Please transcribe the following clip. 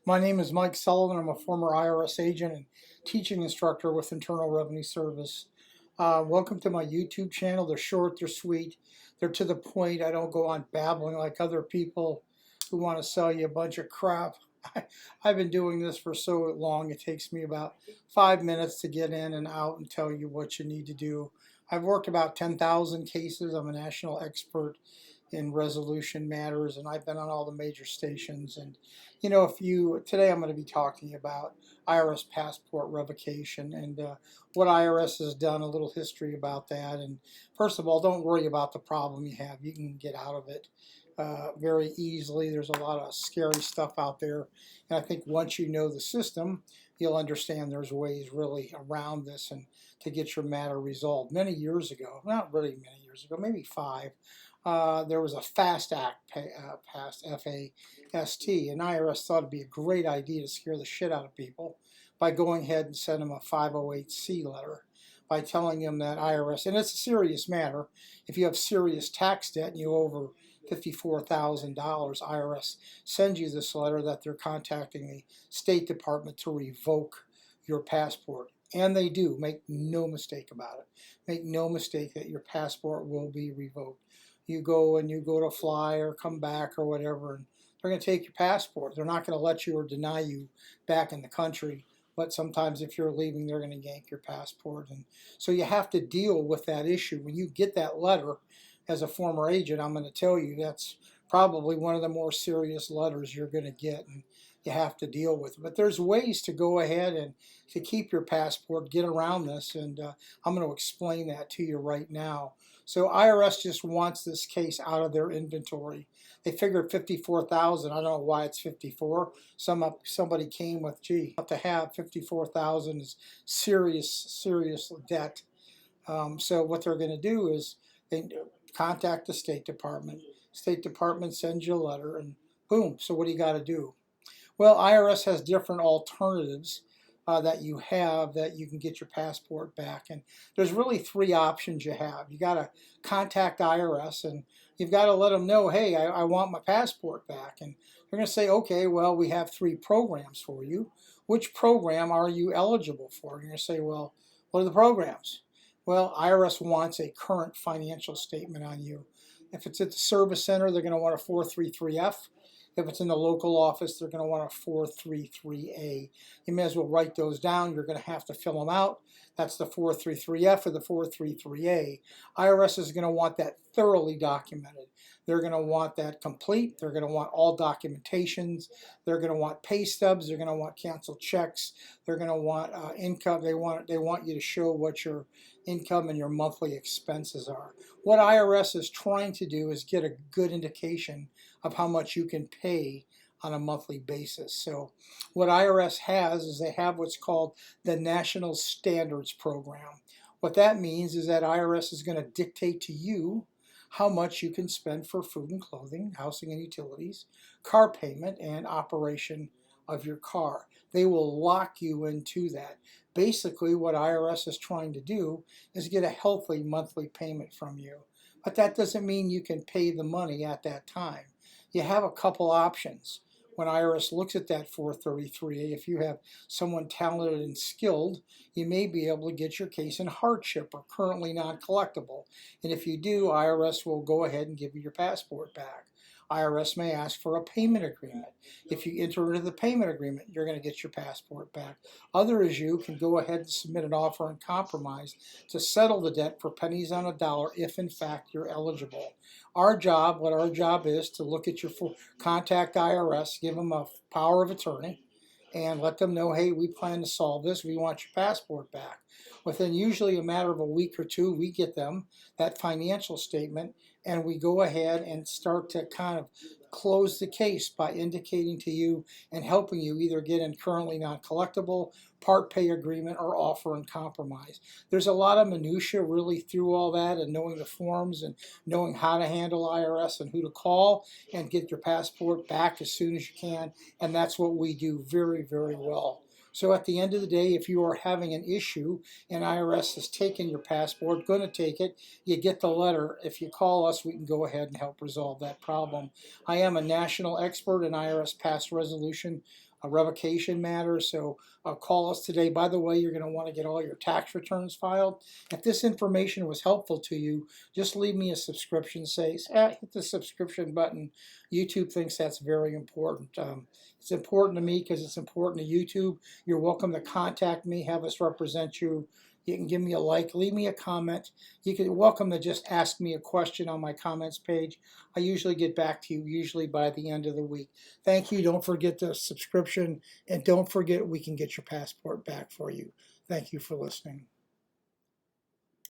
My name is Mike Sullivan. I'm a former IRS agent and teaching instructor with Internal Revenue Service. Welcome to my YouTube channel. They're short, they're sweet, they're to the point. I don't go on babbling like other people who want to sell you a bunch of crap. I've been doing this for so long, it takes me about 5 minutes to get in and out and tell you what you need to do. I've worked about 10,000 cases. I'm a national expert in resolution matters, and I've been on all the major stations. And today I'm going to be talking about IRS passport revocation and what IRS has done, a little history about that. And first of all, don't worry about the problem you have. You can get out of it very easily. There's a lot of scary stuff out there, and I think once you know the system, you'll understand there's ways really around this and to get your matter resolved. Many years ago, not really many years ago, maybe 5, there was a FAST Act passed, F-A-S-T, and IRS thought it'd be a great idea to scare the shit out of people by going ahead and send them a 508C letter, by telling them that IRS, and it's a serious matter, if you have serious tax debt and you owe over $54,000, IRS sends you this letter that they're contacting the State Department to revoke your passport. And they do. Make no mistake about it. Make no mistake that your passport will be revoked. You go to fly or come back or whatever, and they're going to take your passport. They're not going to let you or deny you back in the country. But sometimes if you're leaving, they're going to yank your passport. And so you have to deal with that issue. When you get that letter, as a former agent, I'm going to tell you that's probably one of the more serious letters you're going to get, and you have to deal with it. But there's ways to go ahead and to keep your passport, get around this, and I'm going to explain that to you right now. So IRS just wants this case out of their inventory. They figured 54,000. I don't know why it's 54. Somebody came with, gee, to have 54,000 is serious debt. So what they're going to do is they contact the State Department. State Department sends you a letter, and boom. So what do you got to do? Well, IRS has different alternatives that you have that you can get your passport back. And there's really 3 options you have. You got to contact IRS, and you've got to let them know, hey, I want my passport back. And they're going to say, okay, well, we have 3 programs for you. Which program are you eligible for? And you're going to say, well, what are the programs? Well, IRS wants a current financial statement on you. If it's at the service center, they're going to want a 433F. If it's in the local office, they're going to want a 433A. You may as well write those down. You're going to have to fill them out. That's the 433F or the 433A. IRS is going to want that thoroughly documented. They're going to want that complete. They're going to want all documentations. They're going to want pay stubs. They're going to want canceled checks. They're going to want income. They want you to show what your income and your monthly expenses are. What IRS is trying to do is get a good indication of how much you can pay on a monthly basis. So what IRS has is they have what's called the National Standards Program. What that means is that IRS is going to dictate to you how much you can spend for food and clothing, housing and utilities, car payment, and operation of your car. They will lock you into that. Basically, what IRS is trying to do is get a healthy monthly payment from you. But that doesn't mean you can pay the money at that time. You have a couple options. When IRS looks at that 433A, if you have someone talented and skilled, you may be able to get your case in hardship or currently non-collectible. And if you do, IRS will go ahead and give you your passport back. IRS may ask for a payment agreement. If you enter into the payment agreement, you're going to get your passport back. Others of you can go ahead and submit an offer in compromise to settle the debt for pennies on a dollar if in fact you're eligible. What our job is to look at your contact IRS, give them a power of attorney, and let them know, hey, we plan to solve this. We want your passport back. Within usually a matter of a week or 2, we get them that financial statement, and we go ahead and start to kind of close the case by indicating to you and helping you either get in currently non-collectible, part pay agreement, or offer in compromise. There's a lot of minutia really through all that, and knowing the forms and knowing how to handle IRS and who to call and get your passport back as soon as you can, and that's what we do very, very well. So at the end of the day, if you are having an issue and IRS has taken your passport, going to take it, you get the letter. If you call us, we can go ahead and help resolve that problem. I am a national expert in IRS past resolution a revocation matter. So call us today. By the way, you're going to want to get all your tax returns filed. If this information was helpful to you, just leave me a subscription. Hit the subscription button. YouTube thinks that's very important. It's important to me because it's important to YouTube. You're welcome to contact me, have us represent you. You can give me a like, leave me a comment. You're welcome to just ask me a question on my comments page. I usually get back to you, usually by the end of the week. Thank you. Don't forget the subscription, and don't forget we can get your passport back for you. Thank you for listening.